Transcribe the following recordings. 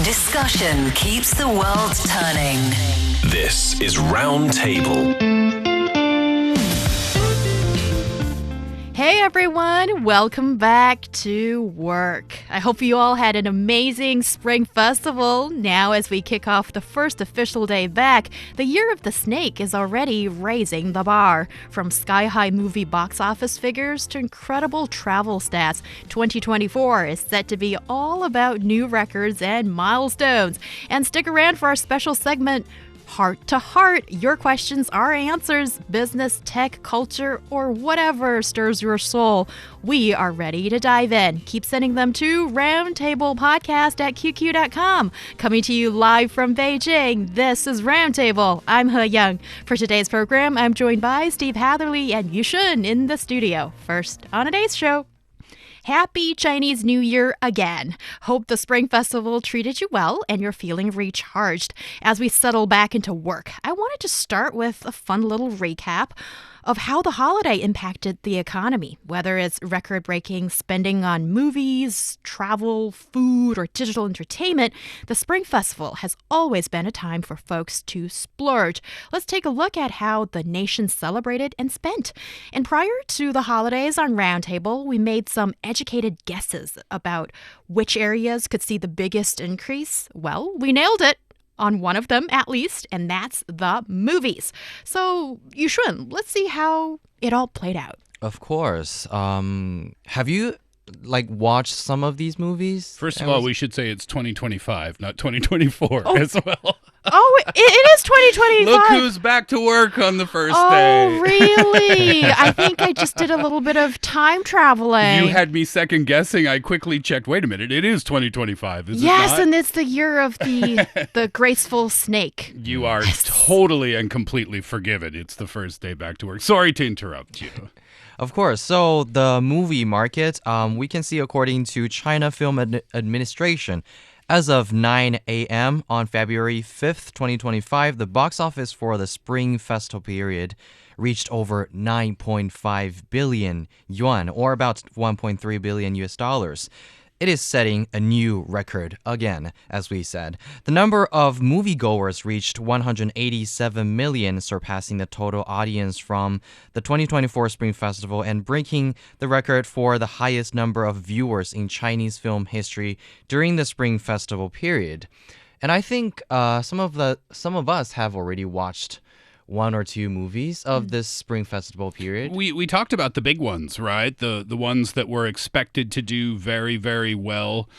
Discussion keeps the world turning. This is Roundtable. Hey everyone, welcome back to work. I hope you all had an amazing spring festival. Now as we kick off the first official day back, the Year of the Snake is already raising the bar. From sky-high movie box office figures to incredible travel stats, 2024 is set to be all about new records and milestones. And stick around for our special segment, Heart to Heart, your questions, our answers, business, tech, culture, or whatever stirs your soul. We are ready to dive in. Keep sending them to roundtablepodcast@qq.com. Coming to you live from Beijing, this is Roundtable. I'm Heyang. For today's program, I'm joined by Steve Hatherly and Yushun in the studio. First on today's show, Happy Chinese New Year again. Hope the Spring Festival treated you well and you're feeling recharged. As we settle back into work, I wanted to start with a fun little recap of how the holiday impacted the economy, whether it's record-breaking spending on movies, travel, food, or digital entertainment. The Spring Festival has always been a time for folks to splurge. Let's take a look at how the nation celebrated and spent. And prior to the holidays on Roundtable, we made some educated guesses about which areas could see the biggest increase. Well, we nailed it on one of them at least, and that's the movies. So, Yushun, let's see how it all played out. Of course. Have you watched some of these movies? First of all, we should say it's 2025, not 2024 as well. Oh, it is 2025. Look who's back to work on the first day. Oh, really? I think I just did a little bit of time traveling. You had me second guessing. I quickly checked. Wait a minute. It is 2025. Is yes, it not? And it's the year of the graceful snake. You are totally and completely forgiven. It's the first day back to work. Sorry to interrupt you. Of course. So the movie market, we can see according to China Film Administration, as of 9 a.m. on February 5th, 2025, the box office for the Spring Festival period reached over 9.5 billion yuan, or about 1.3 billion US dollars. It is setting a new record again, as we said. The number of moviegoers reached 187 million, surpassing the total audience from the 2024 Spring Festival and breaking the record for the highest number of viewers in Chinese film history during the Spring Festival period. And I think some of us have already watched one or two movies of this Spring Festival period. We talked about the big ones, right? The ones that were expected to do very, very well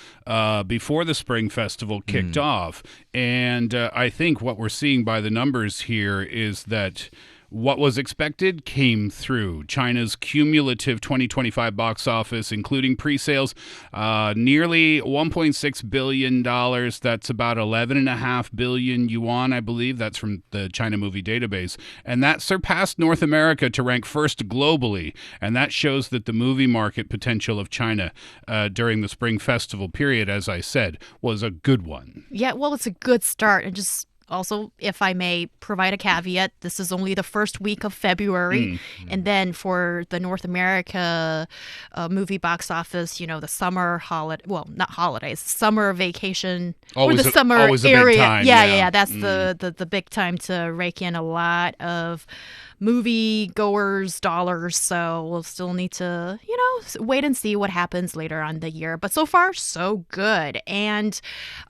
before the Spring Festival kicked off. And I think what we're seeing by the numbers here is that what was expected came through. China's cumulative 2025 box office, including pre-sales, nearly $1.6 billion. That's about 11.5 billion yuan, I believe. That's from the China Movie Database. And that surpassed North America to rank first globally. And that shows that the movie market potential of China during the Spring Festival period, as I said, was a good one. Yeah, well, it's a good start. And just also, if I may provide a caveat, this is only the first week of February. And then for the North America movie box office, the summer holiday, well, not holidays, summer vacation, always or the summer always a area. big time, yeah. That's the big time to rake in a lot of movie goers' dollars. So we'll still need to, wait and see what happens later on the year. But so far, so good. And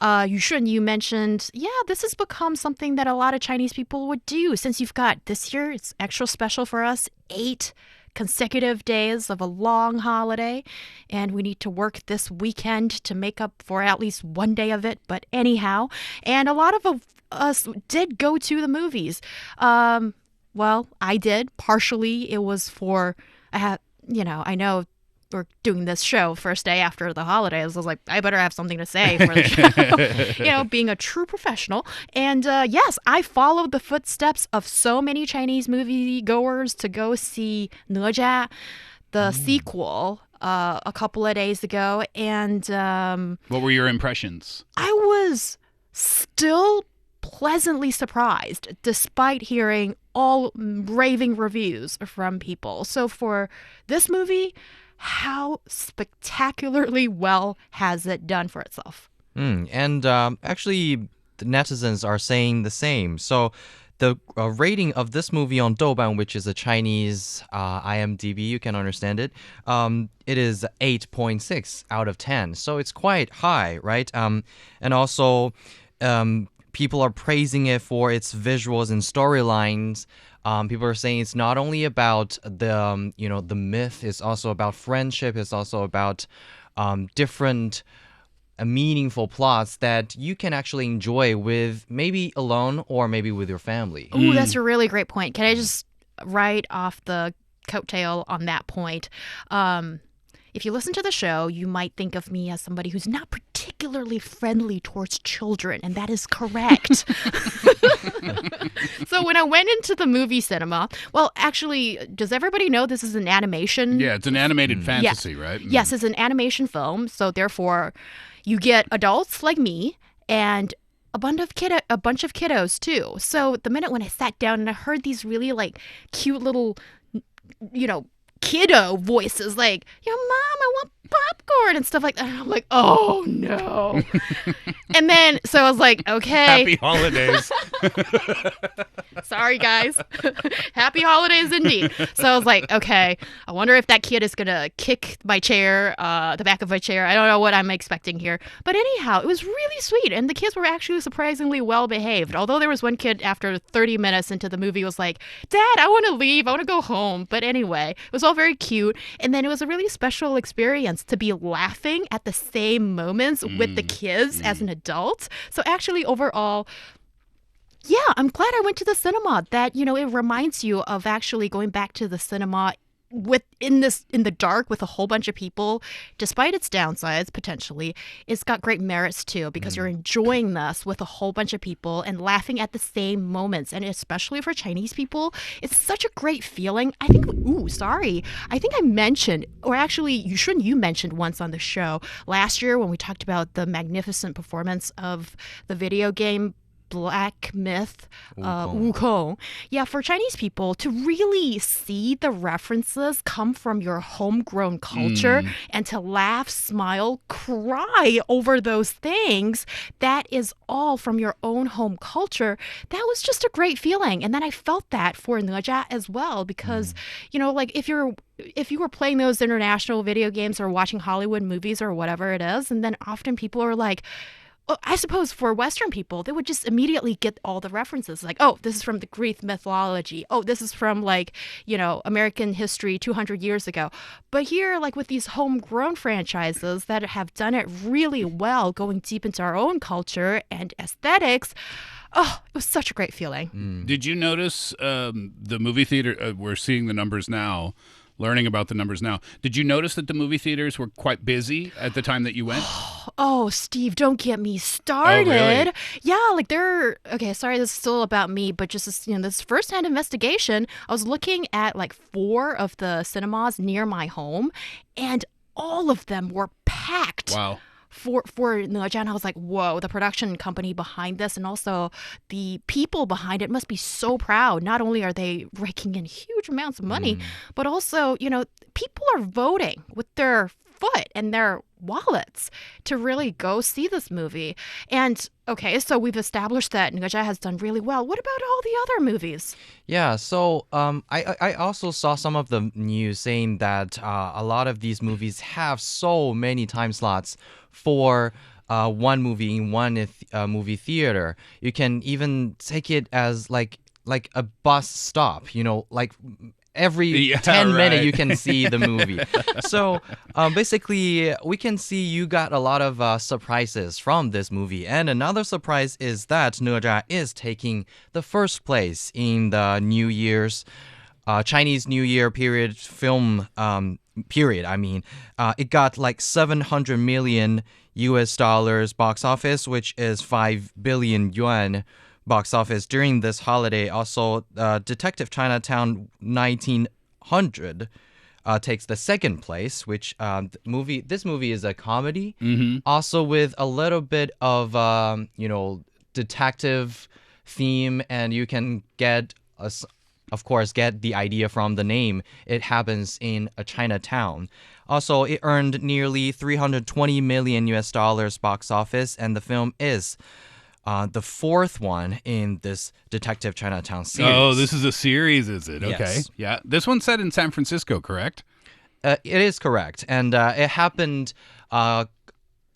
Yushun, you mentioned, this has become something that a lot of Chinese people would do. Since you've got this year, it's extra special for us, 8 consecutive days of a long holiday, and we need to work this weekend to make up for at least one day of it. But anyhow, and a lot of us did go to the movies. Well, I did. Partially, it was for, I know we're doing this show first day after the holidays. I was like, I better have something to say for the show, being a true professional. And yes, I followed the footsteps of so many Chinese movie goers to go see Ne Jia, the sequel, a couple of days ago. And what were your impressions? I was still pleasantly surprised, despite hearing all raving reviews from people. So for this movie, how spectacularly well has it done for itself? And actually, the netizens are saying the same. So the rating of this movie on Douban, which is a Chinese IMDb, you can understand it, it is 8.6 out of 10. So it's quite high, right? And also, people are praising it for its visuals and storylines. People are saying it's not only about the, the myth, it's also about friendship, it's also about different meaningful plots that you can actually enjoy with maybe alone or maybe with your family. Ooh, that's a really great point. Can I just write off the coattail on that point? If you listen to the show, you might think of me as somebody who's not particularly friendly towards children, and that is correct. So when I went into the movie cinema, well, actually, does everybody know this is an animation? Yeah, it's an animated fantasy, right? Yes, it's an animation film, so therefore you get adults like me and a bunch of kiddos too. So the minute when I sat down and I heard these really like cute little, kiddo voices like, Mom, I want popcorn and stuff like that. And I'm like, oh no. And then, so I was like, okay. Happy holidays. Sorry, guys. Happy holidays indeed. So I was like, okay, I wonder if that kid is going to kick my chair, the back of my chair. I don't know what I'm expecting here. But anyhow, it was really sweet. And the kids were actually surprisingly well behaved. Although there was one kid after 30 minutes into the movie was like, Dad, I want to leave. I want to go home. But anyway, it was all very cute. And then it was a really special experience to be laughing at the same moments with the kids as an adult. So actually, overall, yeah, I'm glad I went to the cinema. That, it reminds you of actually going back to the cinema in the dark with a whole bunch of people. Despite its downsides, potentially, it's got great merits too, because you're enjoying this with a whole bunch of people and laughing at the same moments. And especially for Chinese people, it's such a great feeling. I think I mentioned, or actually, Yushun, you mentioned once on the show last year when we talked about the magnificent performance of the video game Black Myth, Wukong. Yeah, for Chinese people to really see the references come from your homegrown culture and to laugh, smile, cry over those things, that is all from your own home culture. That was just a great feeling. And then I felt that for Naja as well, because, like if you were playing those international video games or watching Hollywood movies or whatever it is, and then often people are like, I suppose for Western people, they would just immediately get all the references. Like, oh, this is from the Greek mythology. Oh, this is from American history 200 years ago. But here, like with these homegrown franchises that have done it really well, going deep into our own culture and aesthetics, oh, it was such a great feeling. Did you notice the movie theater? We're seeing the numbers now. Learning about the numbers now. Did you notice that the movie theaters were quite busy at the time that you went? Oh, Steve, don't get me started. Oh, really? Yeah, okay, sorry, this is still about me, but just this first-hand investigation, I was looking at 4 of the cinemas near my home, and all of them were packed. Wow. For Naja, I was like, whoa, the production company behind this and also the people behind it must be so proud. Not only are they raking in huge amounts of money, but also, people are voting with their foot and their wallets to really go see this movie. And okay, so we've established that Naja has done really well. What about all the other movies? Yeah, so I also saw some of the news saying that a lot of these movies have so many time slots for one movie in one movie theater. You can even take it as like a bus stop, every 10 minutes you can see the movie. So basically, we can see you got a lot of surprises from this movie. And another surprise is that Naja is taking the first place in the New Year's Chinese New Year period film period. It got 700 million US dollars box office, which is 5 billion yuan box office during this holiday. Also, Detective Chinatown 1900 takes the second place, which this movie is a comedy, also with a little bit of detective theme, and you can get of course, get the idea from the name. It happens in a Chinatown. Also, it earned nearly 320 million US dollars box office, and the film is the fourth one in this Detective Chinatown series. Oh, this is a series, is it? Okay. Yes. Yeah. This one's set in San Francisco, correct? It is correct, and it happened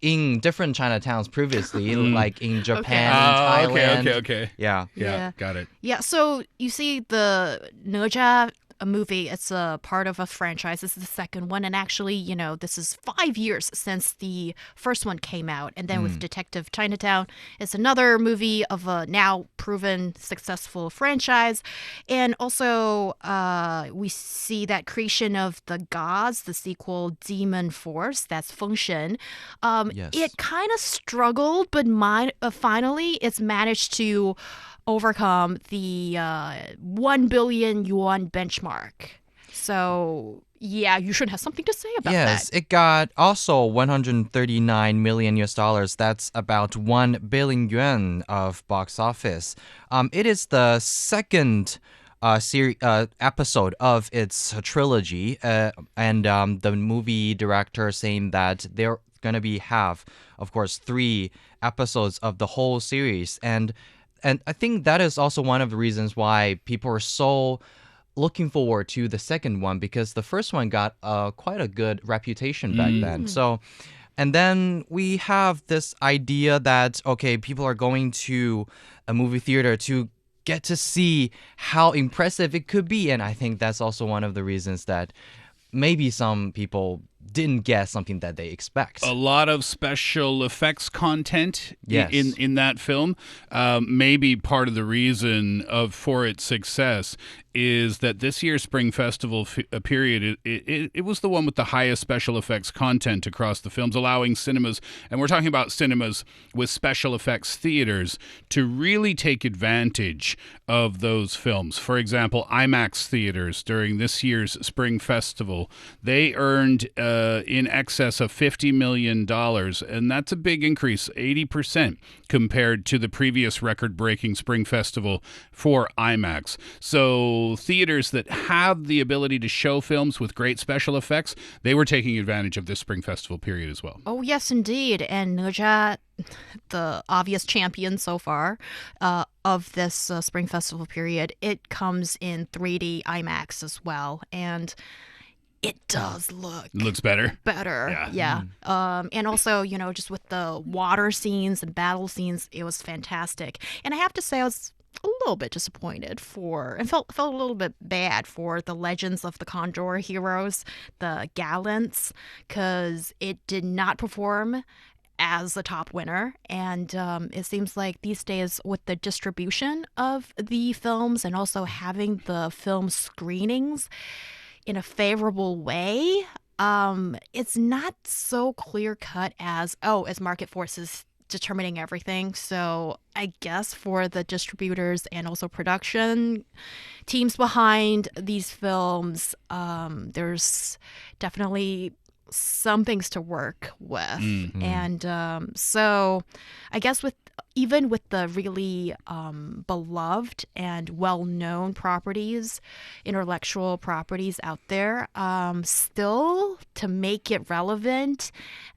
in different Chinatowns previously, like in Japan, Thailand. Okay. Yeah. Yeah. Got it. Yeah, so you see the Naja movie, it's a part of a franchise. This is the second one. And actually, this is 5 years since the first one came out. And then with Detective Chinatown, it's another movie of a now proven successful franchise. And also, we see that creation of The Gods, the sequel Demon Force, that's Fengshen. Yes. It kind of struggled, but finally it's managed to overcome the 1 billion yuan benchmark. So, yeah, Yushun has something to say about that. Yes, it got also 139 million US dollars. That's about 1 billion yuan of box office. It is the second episode of its trilogy, and the movie director saying that they're going to have, of course, 3 episodes of the whole series. And I think that is also one of the reasons why people are so looking forward to the second one, because the first one got quite a good reputation back then. So, and then we have this idea that, okay, people are going to a movie theater to get to see how impressive it could be. And I think that's also one of the reasons that maybe some people didn't get something that they expect. A lot of special effects content Yes. in that film. Maybe part of the reason for its success is that this year's Spring Festival period, it was the one with the highest special effects content across the films, allowing cinemas, and we're talking about cinemas with special effects theaters, to really take advantage of those films. For example, IMAX theaters during this year's Spring Festival, they earned in excess of $50 million, and that's a big increase, 80% compared to the previous record-breaking Spring Festival for IMAX. So theaters that have the ability to show films with great special effects, they were taking advantage of this Spring Festival period as well. Oh, yes, indeed. And Naja, the obvious champion so far of this Spring Festival period, it comes in 3D IMAX as well. And it does look It looks better. Yeah. And also, just with the water scenes and battle scenes, it was fantastic. And I have to say, I was a little bit disappointed and felt a little bit bad for the Legends of the Condor heroes, the Gallants, because it did not perform as the top winner. And it seems like these days, with the distribution of the films and also having the film screenings in a favorable way, it's not so clear cut as market forces determining everything. So I guess for the distributors and also production teams behind these films, there's definitely some things to work with. Mm-hmm. And so I guess even with the really beloved and well-known intellectual properties out there, still to make it relevant,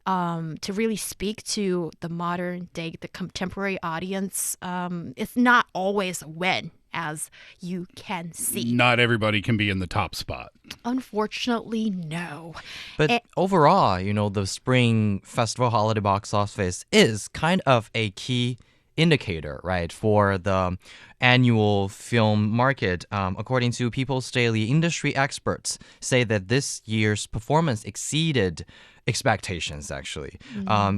to really speak to the modern day, the contemporary audience, it's not always a win, as you can see. Not everybody can be in the top spot. Unfortunately, no. But overall, the Spring Festival holiday box office is kind of a key indicator, right, for the annual film market. According to People's Daily, industry experts say that this year's performance exceeded expectations, actually,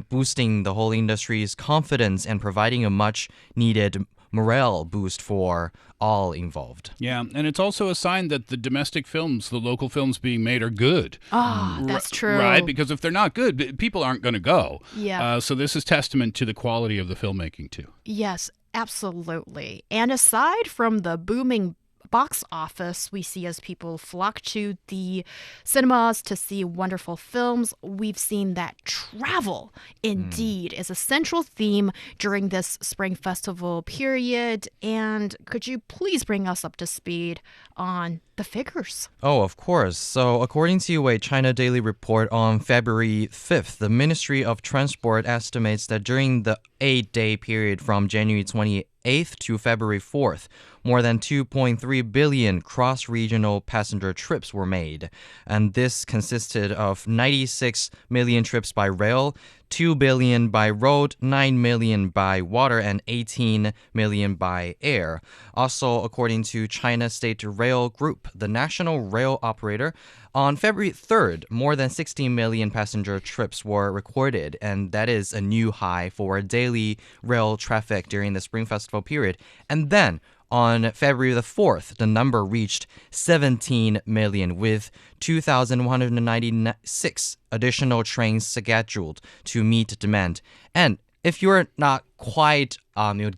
boosting the whole industry's confidence and providing a much-needed morale boost for all involved. Yeah, and it's also a sign that the domestic films, the local films being made, are good. Oh, that's true. Right? Because if they're not good, people aren't going to go. Yeah. So this is testament to the quality of the filmmaking, too. Yes, absolutely. And aside from the booming box office we see as people flock to the cinemas to see wonderful films, we've seen that travel indeed is a central theme during this Spring Festival period. And could you please bring us up to speed on the figures. Oh, of course. So, according to a China Daily report on February 5th, the Ministry of Transport estimates that during the 8-day period from January 28th to February 4th, more than 2.3 billion cross-regional passenger trips were made. And this consisted of 96 million trips by rail, 2 billion by road, 9 million by water, and 18 million by air. Also, according to China State Rail Group, the national rail operator, on February 3rd, more than 16 million passenger trips were recorded, and that is a new high for daily rail traffic during the Spring Festival period. And then, on February the 4th, the number reached 17 million, with 2,196 additional trains scheduled to meet demand. And if you're not quite,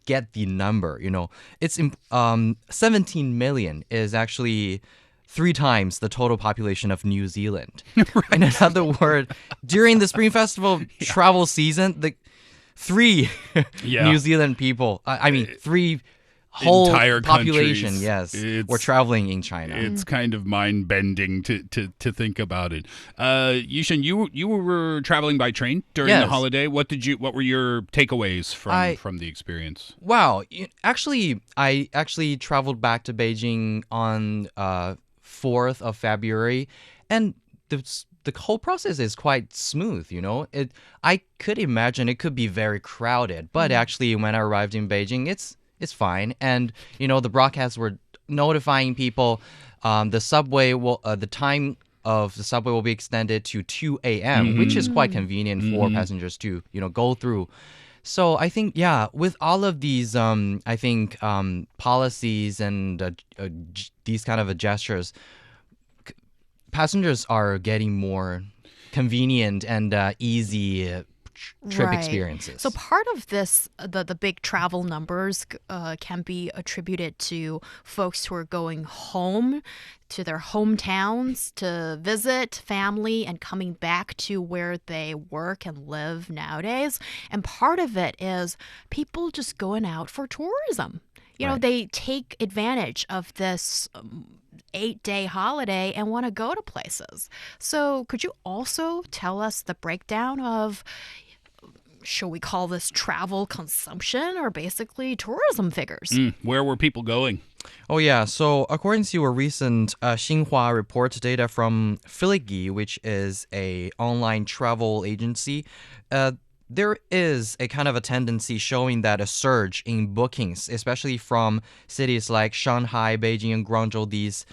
get the number, it's 17 million is actually 3 times the total population of New Zealand. Right. In other words, during the Spring Festival travel season, the 3 New Zealand people, 3 whole entire population, countries. were traveling in China. It's kind of mind-bending to think about it. Yushun, you were traveling by train during the holiday. What were your takeaways from the experience? Wow, I actually traveled back to Beijing on 4th of February, and the whole process is quite smooth, I could imagine it could be very crowded, but actually when I arrived in Beijing, it's fine. And, the broadcasts were notifying people the subway the time of the subway will be extended to 2 a.m., which is quite convenient for passengers to, go through. So I think, with all of these, policies and these kind of gestures, passengers are getting more convenient and easy trip experiences. So part of this, the big travel numbers can be attributed to folks who are going home to their hometowns to visit family and coming back to where they work and live nowadays. And part of it is people just going out for tourism. They take advantage of this 8-day holiday and want to go to places. So could you also tell us the breakdown of, shall we call this travel consumption or basically tourism figures? Where were people going? Oh, yeah. So according to a recent Xinhua report data from Filigy, which is a online travel agency, there is a kind of a tendency showing that a surge in bookings, especially from cities like Shanghai, Beijing, and Guangzhou, these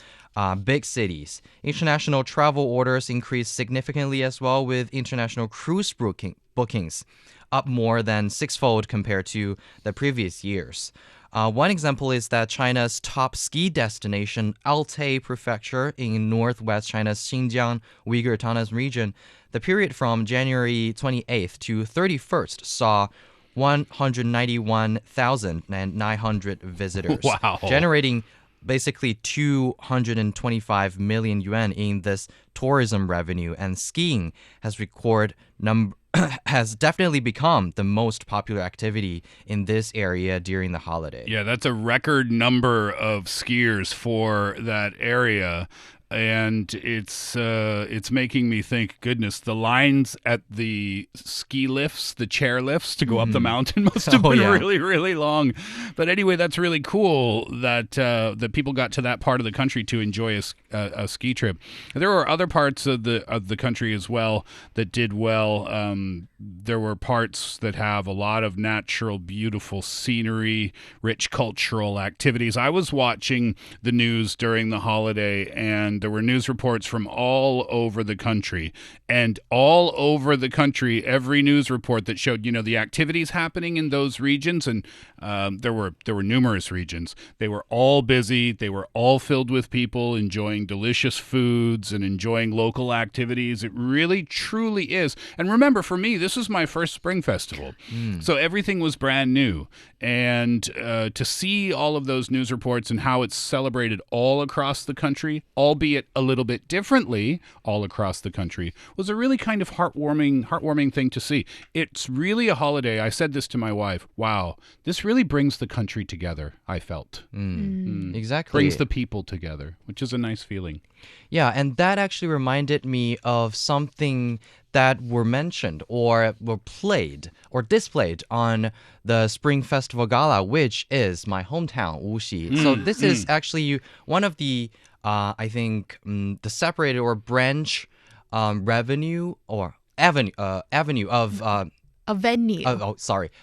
big cities. International travel orders increased significantly as well, with international cruise bookings up more than 6-fold compared to the previous years. One example is that China's top ski destination, Altai Prefecture in northwest China's Xinjiang Uyghur Autonomous Region, the period from January 28th to 31st saw 191,900 visitors, generating basically 225 million yuan in this tourism revenue, and skiing has definitely become the most popular activity in this area during the holiday. Yeah, that's a record number of skiers for that area. And it's making me think, goodness, the lines at the ski lifts, the chair lifts to go up the mountain must have been really, really long. But anyway, that's really cool that that people got to that part of the country to enjoy a ski trip. There were other parts of the country as well that did well. There were parts that have a lot of natural, beautiful scenery, rich cultural activities. I was watching the news during the holiday, and there were news reports from all over the country. And all over the country, every news report that showed, the activities happening in those regions, and there were numerous regions. They were all busy. They were all filled with people enjoying enjoying delicious foods and enjoying local activities. It really, truly is. And remember, for me, this was my first Spring Festival. So everything was brand new. And to see all of those news reports and how it's celebrated all across the country, albeit a little bit differently all across the country, was a really kind of heartwarming thing to see. It's really a holiday. I said this to my wife. Wow, this really brings the country together, I felt. Exactly. Brings the people together, which is a nice feeling. Yeah, and that actually reminded me of something that were mentioned or were played or displayed on the Spring Festival Gala, which is my hometown, Wuxi. So this is actually one of the, I think, the separated or branch revenue or avenue of... A venue.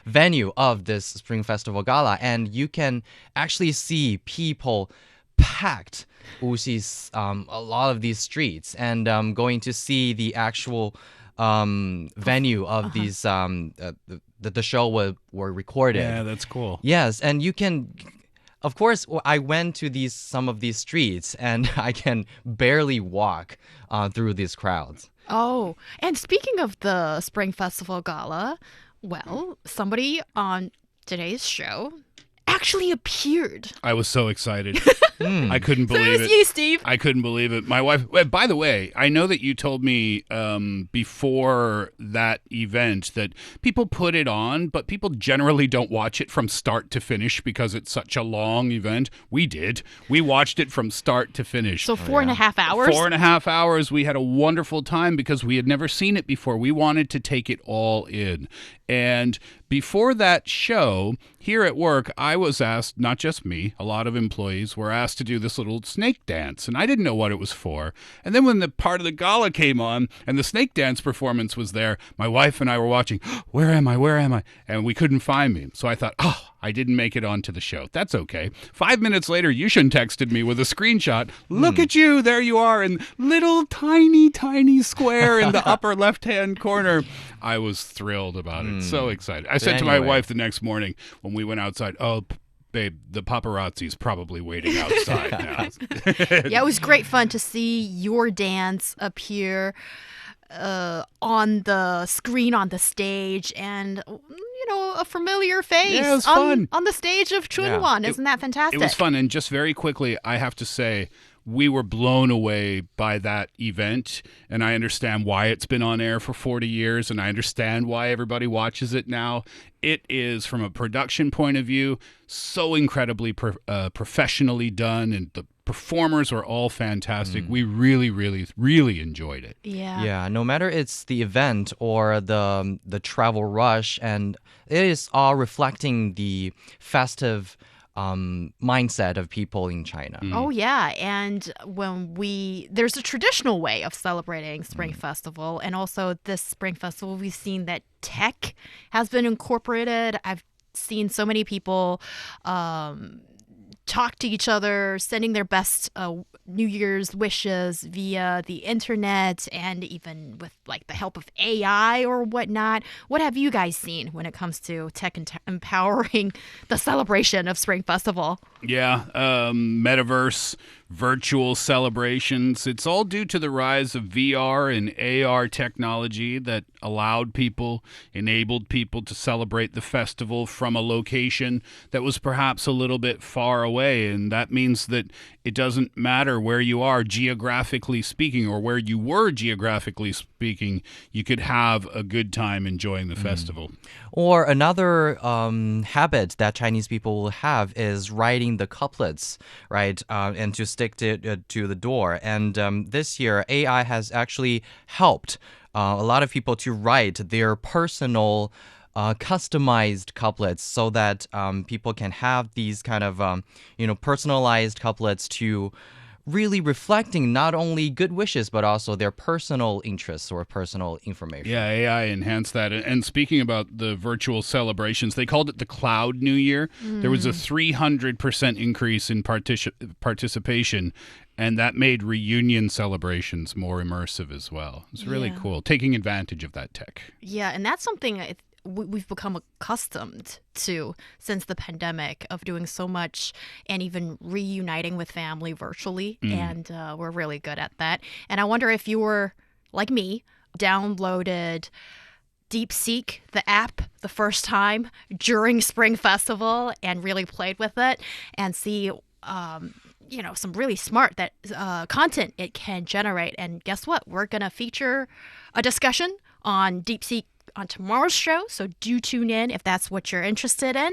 Venue of this Spring Festival Gala. And you can actually see people packed Wuxi's, a lot of these streets, and going to see the actual venue of these, the show were recorded. Yeah, that's cool. Yes, and you can... Of course, I went to some of these streets, and I can barely walk through these crowds. Oh, and speaking of the Spring Festival Gala, well, somebody on today's show actually appeared. I was so excited. I couldn't So believe it was it. you, Steve. I couldn't believe it. My wife, by the way, I know that you told me before that event that people put it on, but people generally don't watch it from start to finish because it's such a long event. We did. We watched it from start to finish. So 4.5 hours? 4.5 hours. We had a wonderful time because we had never seen it before. We wanted to take it all in. And before that show, here at work, I was asked, not just me, a lot of employees were asked to do this little snake dance, and I didn't know what it was for. And then when the part of the gala came on and the snake dance performance was there, my wife and I were watching, where am I? Where am I? And we couldn't find me. So I thought, I didn't make it onto the show. That's okay. 5 minutes later, Yushun texted me with a screenshot. Look at you. There you are in little tiny square in the upper left-hand corner. I was thrilled about it. So excited. I said to my wife the next morning when we went outside, babe, the paparazzi's probably waiting outside now. Yeah, it was great fun to see your dance appear on the screen on the stage, and a familiar face Yeah, it was fun. on the stage of Chunwan. Isn't that fantastic? It was fun, and just very quickly, I have to say, we were blown away by that event, and I understand why it's been on air for 40 years, and I understand why everybody watches it now. It is, from a production point of view, so incredibly professionally done, and the performers were all fantastic. We really, really, really enjoyed it. Yeah. No matter it's the event or the travel rush, and it is all reflecting the festive mindset of people in China. Oh, yeah. And there's a traditional way of celebrating Spring Festival. And also this Spring Festival, we've seen that tech has been incorporated. I've seen so many people talk to each other, sending their best New Year's wishes via the internet, and even with the help of AI or whatnot. What have you guys seen when it comes to tech empowering the celebration of Spring Festival? Yeah, metaverse, virtual celebrations. It's all due to the rise of VR and AR technology that enabled people to celebrate the festival from a location that was perhaps a little bit far away. And that means that it doesn't matter where you are geographically speaking, or where you were geographically speaking, you could have a good time enjoying the festival. Or another habit that Chinese people will have is writing the couplets, right, and to stick to the door. And this year, AI has actually helped a lot of people to write their personal customized couplets, so that people can have these kind of personalized couplets to really reflecting not only good wishes but also their personal interests or personal information. Yeah, AI enhanced that. And speaking about the virtual celebrations, they called it the Cloud New Year. There was a 300% increase in participation, and that made reunion celebrations more immersive as well. It's really cool, taking advantage of that tech. Yeah, and that's something we've become accustomed to since the pandemic of doing so much and even reuniting with family virtually. And we're really good at that. And I wonder if you were, like me, downloaded DeepSeek, the app, the first time during Spring Festival and really played with it and see, some really smart content it can generate. And guess what? We're going to feature a discussion on DeepSeek on tomorrow's show, so do tune in if that's what you're interested in.